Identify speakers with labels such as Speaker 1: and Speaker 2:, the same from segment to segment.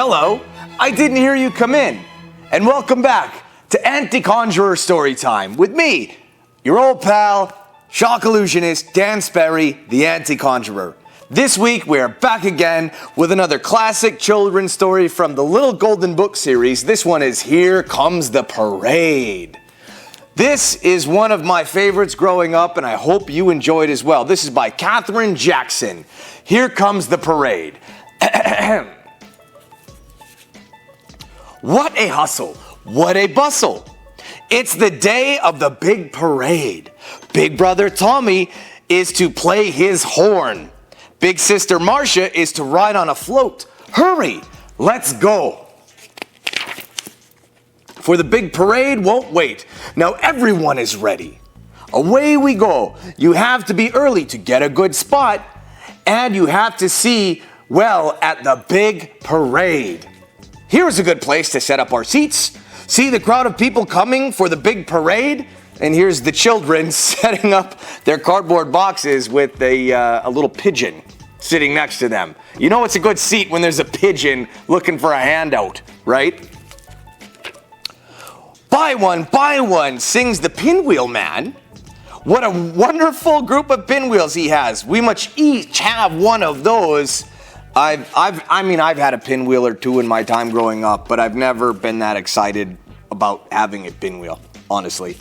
Speaker 1: Hello, I didn't hear you come in. And welcome back to Anti-Conjuror Storytime with me, your old pal, Shock Illusionist Dan Sperry, the Anti-Conjuror. This week we're back again with another classic children's story from the Little Golden Book series. This one is Here Comes the Parade. This is one of my favorites growing up, and I hope you enjoyed as well. This is by Katherine Jackson. Here Comes the Parade. What a hustle, what a bustle. It's the day of the big parade. Big brother Tommy is to play his horn. Big sister Marcia is to ride on a float. Hurry, let's go. For the big parade won't wait. Now everyone is ready. Away we go. You have to be early to get a good spot, and you have to see well at the big parade. Here's a good place to set up our seats. See the crowd of people coming for the big parade? And here's the children setting up their cardboard boxes with a little pigeon sitting next to them. You know it's a good seat when there's a pigeon looking for a handout, right? Buy one, sings the pinwheel man. What a wonderful group of pinwheels he has. We must each have one of those. I've had a pinwheel or two in my time growing up, but I've never been that excited about having a pinwheel, honestly.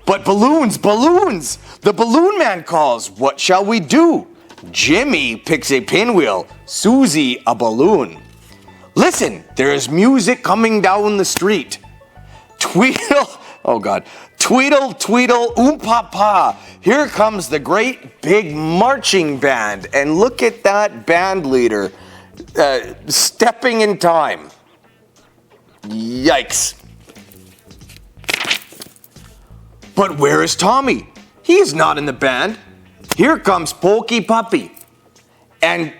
Speaker 1: But balloons! The balloon man calls. What shall we do? Jimmy picks a pinwheel, Susie a balloon. Listen, there is music coming down the street. Tweedle, oh God, tweedle, tweedle, pa. Here comes the great big marching band. And look at that band leader stepping in time. Yikes. But where is Tommy? He is not in the band. Here comes Pokey Puppy. And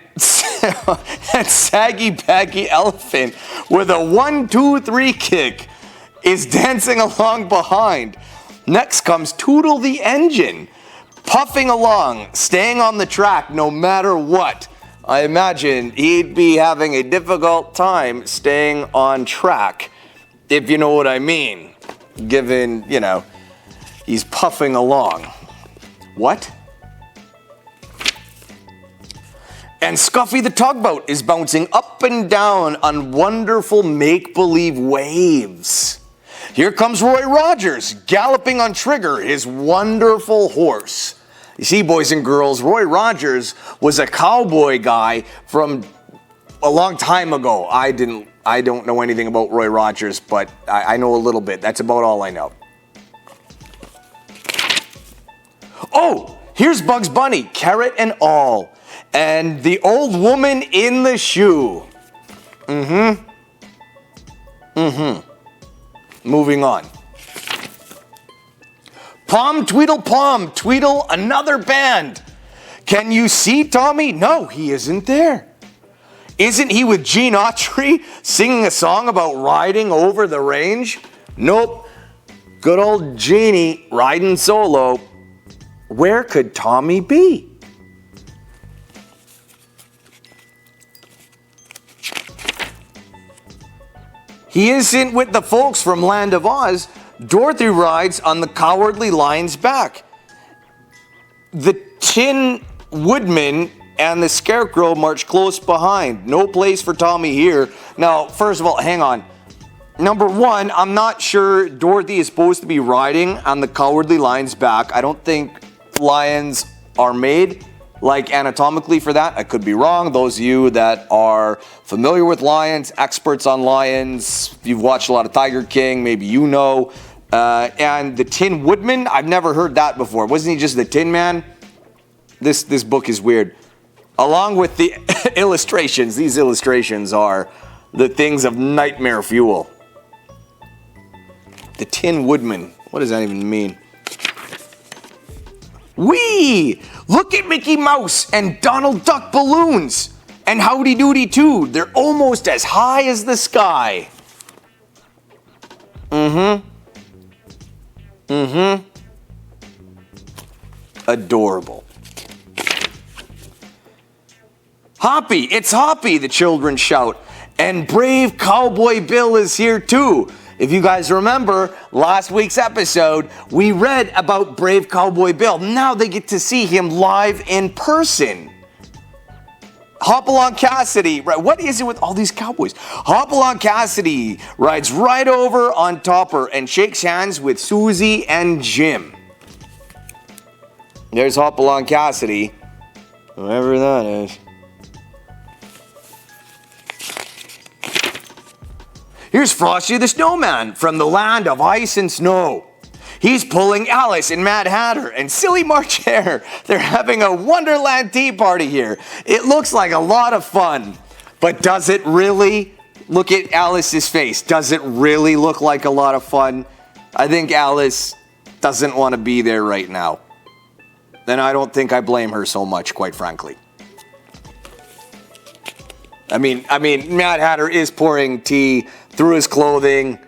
Speaker 1: Saggy Baggy Elephant with a 1, 2, 3 kick is dancing along behind. Next comes Toodle the Engine, puffing along, staying on the track no matter what. I imagine he'd be having a difficult time staying on track, if you know what I mean, given, he's puffing along. What? And Scuffy the Tugboat is bouncing up and down on wonderful make-believe waves. Here comes Roy Rogers, galloping on Trigger, his wonderful horse. You see, boys and girls, Roy Rogers was a cowboy guy from a long time ago. I don't know anything about Roy Rogers, but I know a little bit. That's about all I know. Oh, here's Bugs Bunny, carrot and all. And the old woman in the shoe. Moving on. Pom, Tweedle, another band. Can you see Tommy? No, he isn't there. Isn't he with Gene Autry singing a song about riding over the range? Nope. Good old Jeannie riding solo. Where could Tommy be? He isn't with the folks from Land of Oz. Dorothy rides on the Cowardly Lion's back. The Tin Woodman and the Scarecrow march close behind. No place for Tommy here. Now, first of all, hang on. Number one, I'm not sure Dorothy is supposed to be riding on the Cowardly Lion's back. I don't think lions are made anatomically for that. I could be wrong. Those of you that are familiar with lions, experts on lions, if you've watched a lot of Tiger King, maybe you know. And the Tin Woodman, I've never heard that before. Wasn't he just the Tin Man? This book is weird. Along with the illustrations, these illustrations are the things of nightmare fuel. The Tin Woodman, what does that even mean? Whee! Look at Mickey Mouse and Donald Duck balloons. And Howdy Doody too. They're almost as high as the sky. Adorable. Hoppy, it's Hoppy, the children shout. And brave Cowboy Bill is here too. If you guys remember last week's episode, we read about brave Cowboy Bill. Now they get to see him live in person. Hopalong Cassidy, right? What is it with all these cowboys? Hopalong Cassidy rides right over on Topper and shakes hands with Susie and Jim. There's Hopalong Cassidy, whoever that is. Here's Frosty the Snowman from the land of ice and snow. He's pulling Alice and Mad Hatter and Silly March Hare. They're having a Wonderland tea party here. It looks like a lot of fun, but does it really? Look at Alice's face. Does it really look like a lot of fun? I think Alice doesn't want to be there right now. And I don't think I blame her so much, quite frankly. I mean, Mad Hatter is pouring tea through his clothing.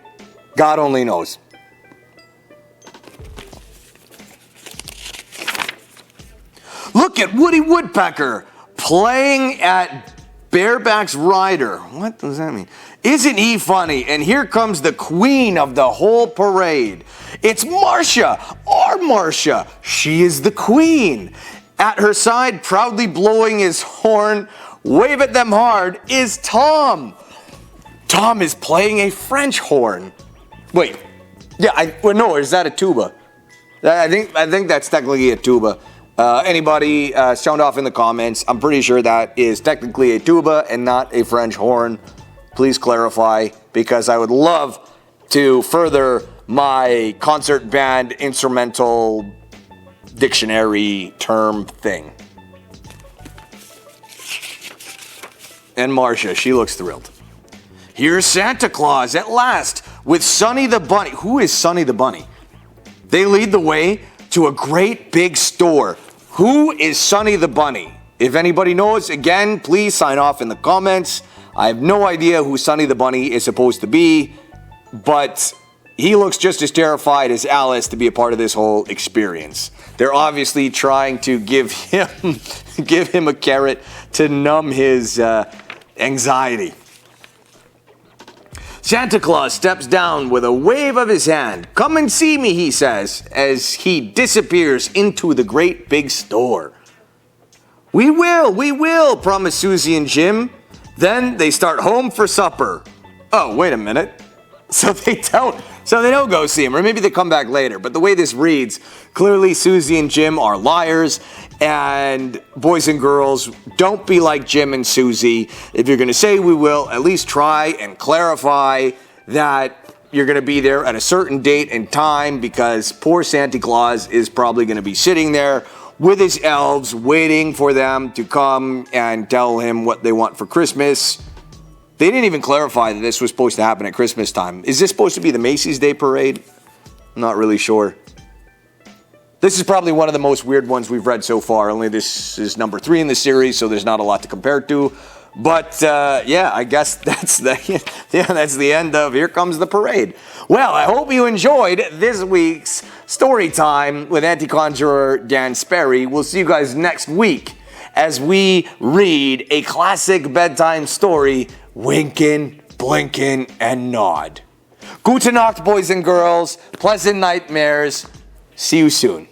Speaker 1: God only knows. Look at Woody Woodpecker playing at Bareback's Rider. What does that mean? Isn't he funny? And here comes the queen of the whole parade. It's Marcia, our Marcia. She is the queen. At her side, proudly blowing his horn, wave at them hard, is Tom. Tom is playing a French horn. Wait, yeah, no, is that a tuba? I think that's technically a tuba. Anybody sound off in the comments. I'm pretty sure that is technically a tuba and not a French horn. Please clarify, because I would love to further my concert band instrumental dictionary term thing. And Marcia, she looks thrilled. Here's Santa Claus at last with Sonny the Bunny. Who is Sonny the Bunny? They lead the way to a great big store. Who is Sonny the Bunny? If anybody knows, again, please sign off in the comments. I have no idea who Sonny the Bunny is supposed to be, but he looks just as terrified as Alice to be a part of this whole experience. They're obviously trying to give him a carrot to numb his anxiety. Santa Claus steps down with a wave of his hand. Come and see me, he says, as he disappears into the great big store. We will, promise Susie and Jim. Then they start home for supper. Oh, wait a minute. So they don't go see him, or maybe they come back later. But the way this reads, clearly Susie and Jim are liars, and boys and girls, don't be like Jim and Susie. If you're going to say we will, at least try and clarify that you're going to be there at a certain date and time, because poor Santa Claus is probably going to be sitting there with his elves waiting for them to come and tell him what they want for Christmas. They didn't even clarify that this was supposed to happen at Christmas time. Is this supposed to be the Macy's Day Parade? I'm not really sure. This is probably one of the most weird ones we've read so far. Only this is number 3 in the series, so there's not a lot to compare it to. But yeah, I guess that's the end of Here Comes the Parade. Well, I hope you enjoyed this week's story time with Anti-Conjuror Dan Sperry. We'll see you guys next week as we read a classic bedtime story, Winkin', Blinkin', and Nod. Gute Nacht, boys and girls. Pleasant nightmares. See you soon.